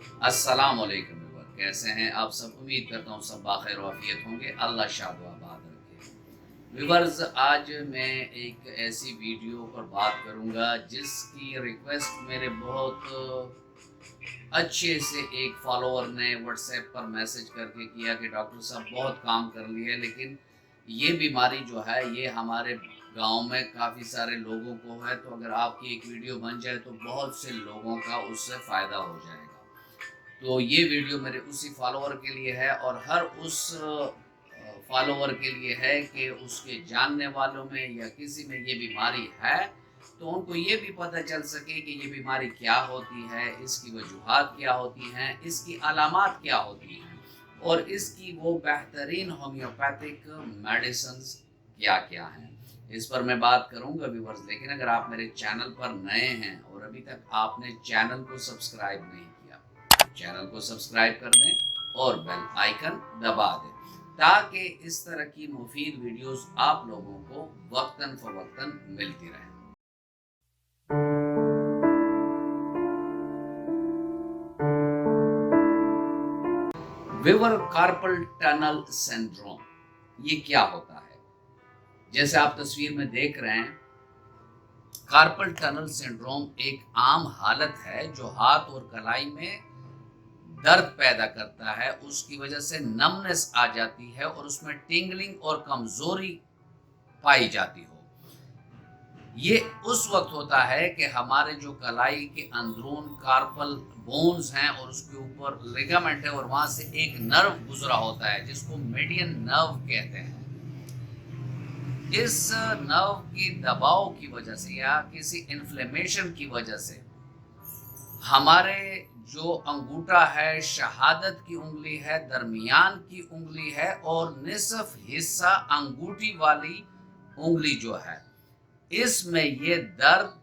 अस्सलाम वालेकुम व्यूअर, कैसे हैं आप सब। उम्मीद करता हूँ सब बाखैर वाफियत होंगे। अल्लाह शाद व आबाद रखे। व्यूअर्स, आज मैं एक ऐसी वीडियो पर बात करूँगा जिसकी रिक्वेस्ट मेरे बहुत अच्छे से एक फॉलोअर ने व्हाट्सएप पर मैसेज करके किया कि डॉक्टर साहब बहुत काम कर लिए, लेकिन ये बीमारी जो है ये हमारे गांव में काफ़ी सारे लोगों को है, तो अगर आपकी एक वीडियो बन जाए तो बहुत से लोगों का उससे फ़ायदा हो जाएगा। तो ये वीडियो मेरे उसी फॉलोवर के लिए है और हर उस फॉलोवर के लिए है कि उसके जानने वालों में या किसी में ये बीमारी है, तो उनको ये भी पता चल सके कि ये बीमारी क्या होती है, इसकी वजूहात क्या होती हैं, इसकी अलामात क्या होती हैं और इसकी वो बेहतरीन होम्योपैथिक मेडिसिन्स क्या क्या हैं। इस पर मैं बात करूंगा व्यूअर्स, लेकिन अगर आप मेरे चैनल पर नए हैं और अभी तक आपने चैनल को सब्सक्राइब नहीं किया, चैनल को सब्सक्राइब कर दें और बेल आइकन दबा दें ताकि इस तरह की मुफीद वीडियोस आप लोगों को वक्तन फवक्तन मिलती रहे। विवर कार्पल टनल सिंड्रोम ये क्या होता है? जैसे आप तस्वीर में देख रहे हैं, कार्पल टनल सिंड्रोम एक आम हालत है जो हाथ और कलाई में दर्द पैदा करता है। उसकी वजह से नमनेस आ जाती है और उसमें टिंगलिंग और कमजोरी पाई जाती हो। ये उस वक्त होता है कि हमारे जो कलाई के अंदरून कार्पल बोन्स हैं और उसके ऊपर लिगामेंट है और वहां से एक नर्व गुजरा होता है जिसको मीडियन नर्व कहते हैं। इस नर्व की दबाव की वजह से या किसी इन्फ्लेमेशन की वजह से हमारे जो अंगूठा है, शहादत की उंगली है, दरमियान की उंगली है और निसफ हिस्सा अंगूठी वाली उंगली जो है, इसमें ये दर्द,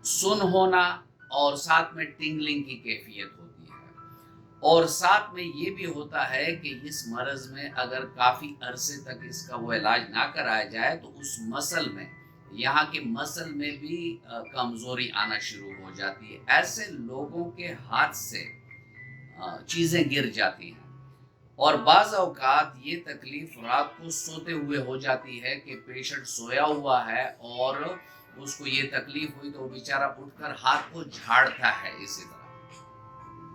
सुन होना और साथ में टिंगलिंग की कैफियत होती है। और साथ में ये भी होता है कि इस मर्ज में अगर काफ़ी अरसे तक इसका वो इलाज ना कराया जाए तो उस मसल में, यहाँ के मसल में भी कमज़ोरी आना शुरू हो जाती है। ऐसे लोगों के हाथ से चीज़ें गिर जाती हैं और बाज़ औक़ात ये तकलीफ़ रात को सोते हुए हो जाती है कि पेशेंट सोया हुआ है और उसको ये तकलीफ़ हुई तो वो बेचारा उठकर हाथ को झाड़ता है इसी तरह।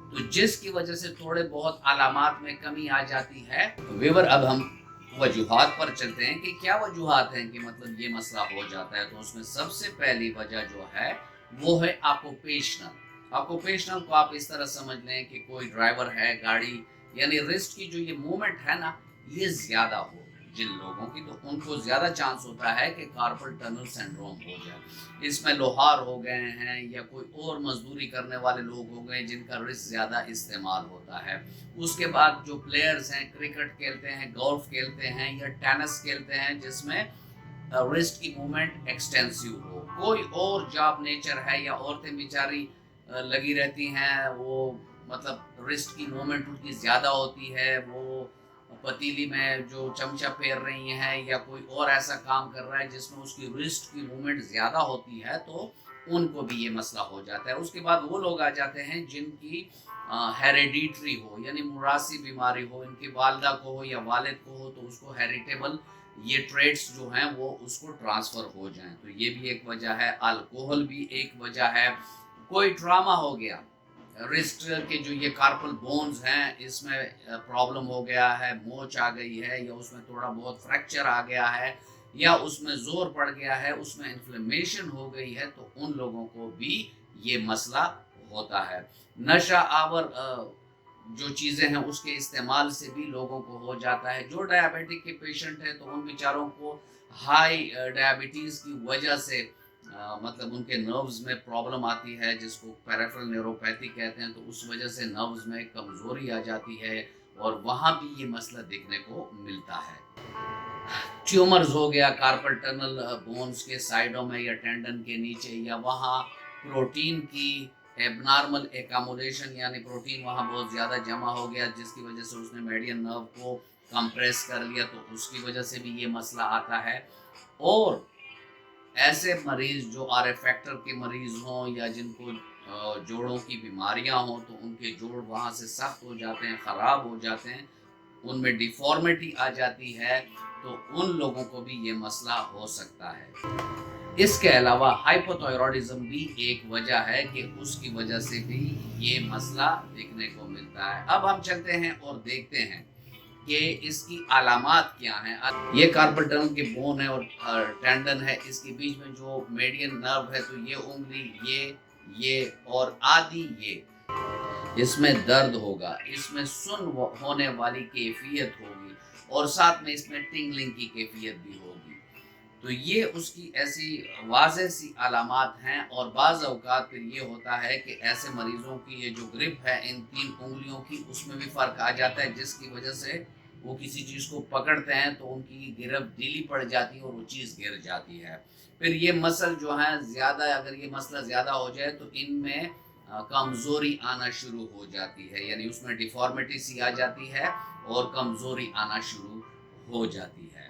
तो जिसकी वजह से थोड़े बहुत अलामात में कमी आ जाती है। वेवर, अब हम वजूहात पर चलते हैं कि क्या वजूहात हैं कि मतलब ये मसला हो जाता है। तो उसमें सबसे पहली वजह जो है वो है ऑक्यूपेशनल। ऑक्यूपेशनल को आप इस तरह समझ लें कि कोई ड्राइवर है गाड़ी, यानी रिस्ट की जो ये मूवमेंट है ना, ये ज़्यादा हो जिन लोगों की, तो उनको ज़्यादा चांस होता है कि कार्पल टनल सिंड्रोम हो जाए। इसमें लोहार हो गए हैं या कोई और मजदूरी करने वाले लोग हो गए जिनका रिस्क ज़्यादा इस्तेमाल होता है। उसके बाद जो प्लेयर्स हैं, क्रिकेट खेलते हैं, गोल्फ खेलते हैं या टेनिस खेलते हैं जिसमें रिस्ट की मूवमेंट एक्सटेंसिव हो, कोई और जॉब नेचर है या औरतें बेचारी लगी रहती हैं, वो मतलब रिस्ट की मूवमेंट उनकी ज़्यादा होती है, वो पतीली में जो चमचा फेर रही हैं या कोई और ऐसा काम कर रहा है जिसमें उसकी रिस्ट की मूवमेंट ज़्यादा होती है, तो उनको भी ये मसला हो जाता है। उसके बाद वो लोग आ जाते हैं जिनकी हेरिडिटरी हो, यानी मुरासी बीमारी हो, इनकी वालदा को हो या वालिद को हो, तो उसको हेरिटेबल ये ट्रेड्स जो हैं वो उसको ट्रांसफ़र हो जाएं, तो ये भी एक वजह है। अल्कोहल भी एक वजह है। कोई ट्रामा हो गया, रिस्ट के जो ये कार्पल बोन्स हैं इसमें प्रॉब्लम हो गया है, मोच आ गई है या उसमें थोड़ा बहुत फ्रैक्चर आ गया है या उसमें जोर पड़ गया है, उसमें इन्फ्लेमेशन हो गई है, तो उन लोगों को भी ये मसला होता है। नशा आवर जो चीज़ें हैं उसके इस्तेमाल से भी लोगों को हो जाता है। जो डायबिटिक के पेशेंट हैं तो उन बेचारों को हाई डायबिटीज़ की वजह से मतलब उनके नर्व्स में प्रॉब्लम आती है जिसको पेरिफेरल न्यूरोपैथी कहते हैं, तो उस वजह से नर्व्स में कमज़ोरी आ जाती है और वहाँ भी ये मसला देखने को मिलता है। ट्यूमर्स हो गया कार्पल टनल बोन्स के साइडों में या टेंडन के नीचे, या वहाँ प्रोटीन की एबनॉर्मल एकामोडेशन, यानी प्रोटीन वहाँ बहुत ज़्यादा जमा हो गया जिसकी वजह से उसने मेडियन नर्व को कंप्रेस कर लिया, तो उसकी वजह से भी ये मसला आता है। और ऐसे मरीज़ जो आर फैक्टर के मरीज़ हों या जिनको जोड़ों की बीमारियां हों तो उनके जोड़ वहाँ से सख्त हो जाते हैं, ख़राब हो जाते हैं, उनमें डिफ़ॉर्मिटी आ जाती है, तो उन लोगों को भी ये मसला हो सकता है। इसके अलावा हाइपोथायरॉयडिज़्म भी एक वजह है कि उसकी वजह से भी ये मसला देखने को मिलता है। अब हम चलते हैं और देखते हैं कि इसकी अलामात क्या हैं। ये कार्पल टनल के बोन है और टेंडन है, इसके बीच में जो मेडियन नर्व है, तो ये उंगली, ये और आदि ये, इसमें दर्द होगा, इसमें सुन होने वाली कैफियत होगी और साथ में इसमें टिंगलिंग की कैफियत भी होगी। तो ये उसकी ऐसी वाज़ेह सी अलामात हैं। और बाज़ औक़ात फिर ये होता है कि ऐसे मरीज़ों की ये जो ग्रिप है इन 3 उँगलियों की, उसमें भी फ़र्क आ जाता है, जिसकी वजह से वो किसी चीज़ को पकड़ते हैं तो उनकी गिरफ्त ढीली पड़ जाती है और वो चीज़ गिर जाती है। फिर ये मसल जो है ज़्यादा, अगर ये मसला ज़्यादा हो जाए तो इनमें कमज़ोरी आना शुरू हो जाती है, यानी उसमें डिफ़ॉर्मिटी सी आ जाती है और कमज़ोरी आना शुरू हो जाती है।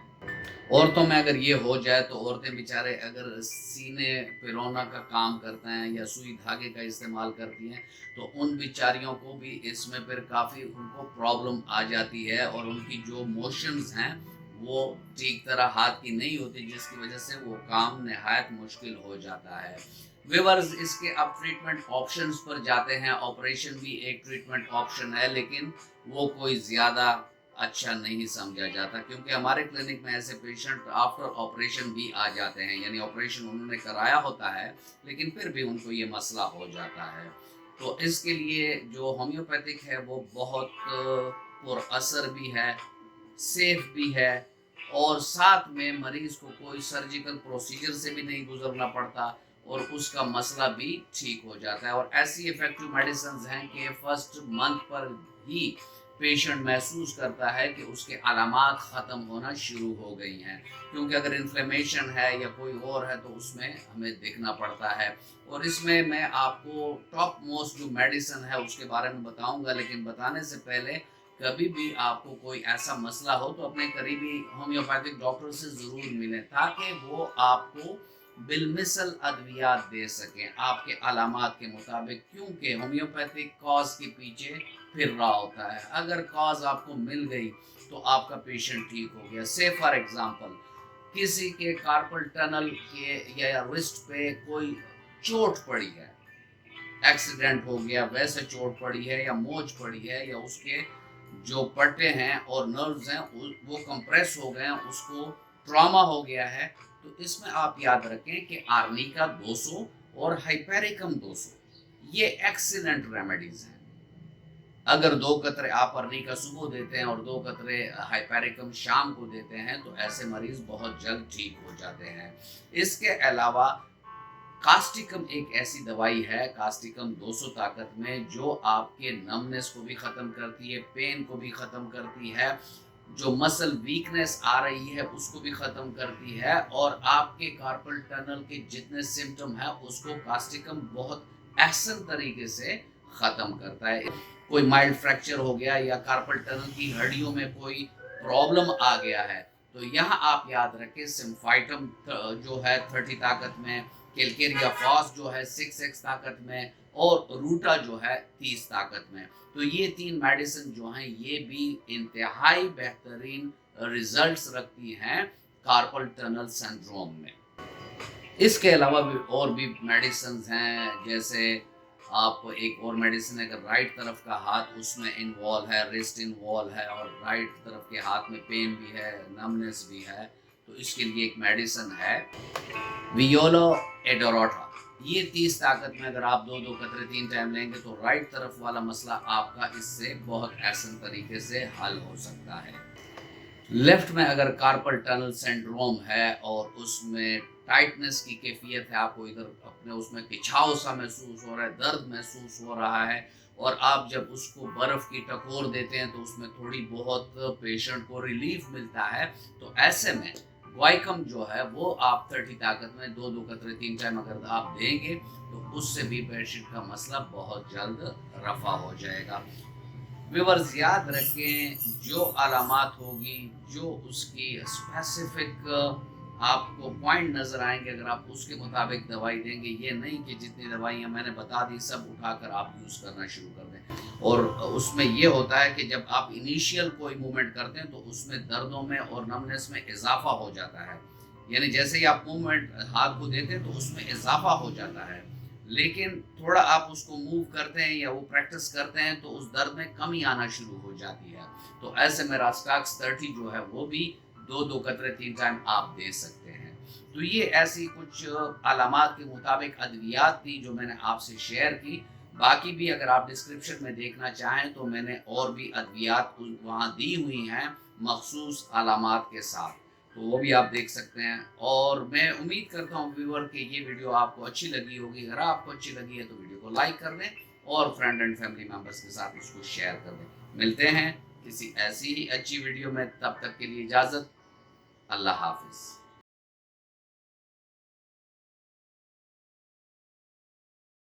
औरतों में अगर ये हो जाए तो औरतें बेचारे अगर सीने पिरोना का काम करते हैं या सुई धागे का इस्तेमाल करती हैं, तो उन बेचारियों को भी इसमें फिर काफ़ी उनको प्रॉब्लम आ जाती है और उनकी जो मोशंस हैं वो ठीक तरह हाथ की नहीं होती, जिसकी वजह से वो काम नहायत मुश्किल हो जाता है। व्यूअर्स, इसके अब ट्रीटमेंट ऑप्शंस पर जाते हैं। ऑपरेशन भी एक ट्रीटमेंट ऑप्शन है, लेकिन वो कोई ज़्यादा अच्छा नहीं समझा जाता, क्योंकि हमारे क्लिनिक में ऐसे पेशेंट आफ्टर ऑपरेशन भी आ जाते हैं, यानी ऑपरेशन उन्होंने कराया होता है लेकिन फिर भी उनको ये मसला हो जाता है। तो इसके लिए जो होम्योपैथिक है वो बहुत पुरअसर भी है, सेफ भी है और साथ में मरीज को कोई सर्जिकल प्रोसीजर से भी नहीं गुजरना पड़ता और उसका मसला भी ठीक हो जाता है। और ऐसी इफेक्टिव मेडिसिन हैं कि फर्स्ट मंथ पर ही पेशेंट महसूस करता है कि उसके अलामात ख़त्म होना शुरू हो गई हैं, क्योंकि अगर इन्फ्लेमेशन है या कोई और है तो उसमें हमें देखना पड़ता है। और इसमें मैं आपको टॉप मोस्ट जो मेडिसिन है उसके बारे में बताऊंगा, लेकिन बताने से पहले कभी भी आपको कोई ऐसा मसला हो तो अपने करीबी होम्योपैथिक डॉक्टर से ज़रूर मिलें, ताकि वो आपको बिलमिसल अद्वियात दे सकें आपके अलामात के मुताबिक, क्योंकि होम्योपैथिक कॉज के पीछे फिर रहा होता है। अगर कॉज आपको मिल गई तो आपका पेशेंट ठीक हो गया। से फॉर एग्जांपल किसी के कार्पल टनल के या रिस्ट पे कोई चोट पड़ी है, एक्सीडेंट हो गया, वैसे चोट पड़ी है या मोच पड़ी है या उसके जो पट्टे हैं और नर्व्स हैं वो कंप्रेस हो गए हैं, उसको ट्रॉमा हो गया है, तो इसमें आप याद रखें कि आर्निका 200 और हाइपेरिकम 200 ये एक्सीलेंट रेमेडीज हैं। अगर 2 कतरे आप आर्निका सुबह देते हैं और 2 कतरे हाइपेरिकम शाम को देते हैं तो ऐसे मरीज बहुत जल्द ठीक हो जाते हैं। इसके अलावा कास्टिकम एक ऐसी दवाई है, कास्टिकम 200 ताकत में, जो आपके नमनेस को भी ख़त्म करती है, पेन को भी ख़त्म करती है, जो मसल वीकनेस आ रही है उसको भी ख़त्म करती है और आपके कार्पल टनल के जितने सिम्टम है उसको कास्टिकम बहुत अहसन तरीके से ख़त्म करता है। कोई माइल्ड फ्रैक्चर हो गया या कार्पल टनल की हड्डियों में कोई प्रॉब्लम आ गया है तो यहाँ आप याद रखें सिम्फाइटम जो है 30 ताकत में, कैलकेरिया फॉस जो है 6x ताकत में और रूटा जो है 30 ताकत में। तो ये 3 मेडिसिन जो हैं ये भी इंतहाई बेहतरीन रिजल्ट्स रखती हैं कार्पल टनल सिंड्रोम में। इसके अलावा भी और भी मेडिसिन हैं, जैसे आप एक और मेडिसिन है, अगर राइट तरफ का हाथ उसमें इन्वॉल्व है, रिस्ट इन्वॉल्व है और राइट तरफ के हाथ में पेन भी है, नमनेस भी है, तो इसके लिए एक मेडिसिन है वियोलो एडोरोटा। ये 30 ताकत में अगर आप 2-2 कतरे 3 टाइम लेंगे तो राइट तरफ वाला मसला आपका इससे बहुत आसान तरीके से हल हो सकता है। लेफ्ट में अगर कार्पल टनल सिंड्रोम है और उसमें टाइटनेस की कैफियत है, आपको इधर अपने उसमें खिंचाव सा महसूस हो रहा है, दर्द महसूस हो रहा है और आप जब उसको बर्फ़ की टकोर देते हैं तो उसमें थोड़ी बहुत पेशेंट को रिलीफ मिलता है, तो ऐसे में वाइकम जो है वो आप 30 ताकत में 2-2 कतरे 3 टाइम अगर आप देंगे तो उससे भी पेशेंट का मसला बहुत जल्द रफा हो जाएगा। व्यूअर्स याद रखें, जो अलामात होगी, जो उसकी स्पेसिफिक آپ کو پوائنٹ نظر آئیں گے، اگر آپ اس کے مطابق دوائی دیں گے، یہ نہیں کہ جتنی دوائیاں میں نے بتا دی سب اٹھا کر آپ یوز کرنا شروع کر دیں۔ اور اس میں یہ ہوتا ہے کہ جب آپ انیشیل کوئی موومنٹ کرتے ہیں تو اس میں دردوں میں اور نمنس میں اضافہ ہو جاتا ہے، یعنی جیسے ہی آپ موومنٹ ہاتھ کو دیتے ہیں تو اس میں اضافہ ہو جاتا ہے، لیکن تھوڑا آپ اس کو موو کرتے ہیں یا وہ پریکٹس کرتے ہیں تو اس درد میں کمی آنا شروع ہو جاتی ہے۔ تو ایسے میں راسٹاکس 30 جو ہے وہ بھی 2 قطرے 3 ٹائم آپ دے سکتے ہیں۔ تو یہ ایسی کچھ علامات کے مطابق ادویات تھی جو میں نے آپ سے شیئر کی۔ باقی بھی اگر آپ ڈسکرپشن میں دیکھنا چاہیں تو میں نے اور بھی ادویات وہاں دی ہوئی ہیں مخصوص علامات کے ساتھ، تو وہ بھی آپ دیکھ سکتے ہیں۔ اور میں امید کرتا ہوں ویور کہ یہ ویڈیو آپ کو اچھی لگی ہوگی۔ اگر آپ کو اچھی لگی ہے تو ویڈیو کو لائک کر دیں اور فرینڈ اینڈ فیملی ممبرس کے ساتھ اس کو شیئر کر دیں۔ ملتے ہیں کسی ایسی ہی اچھی ویڈیو میں، تب تک کے لیے اجازت، اللہ حافظ۔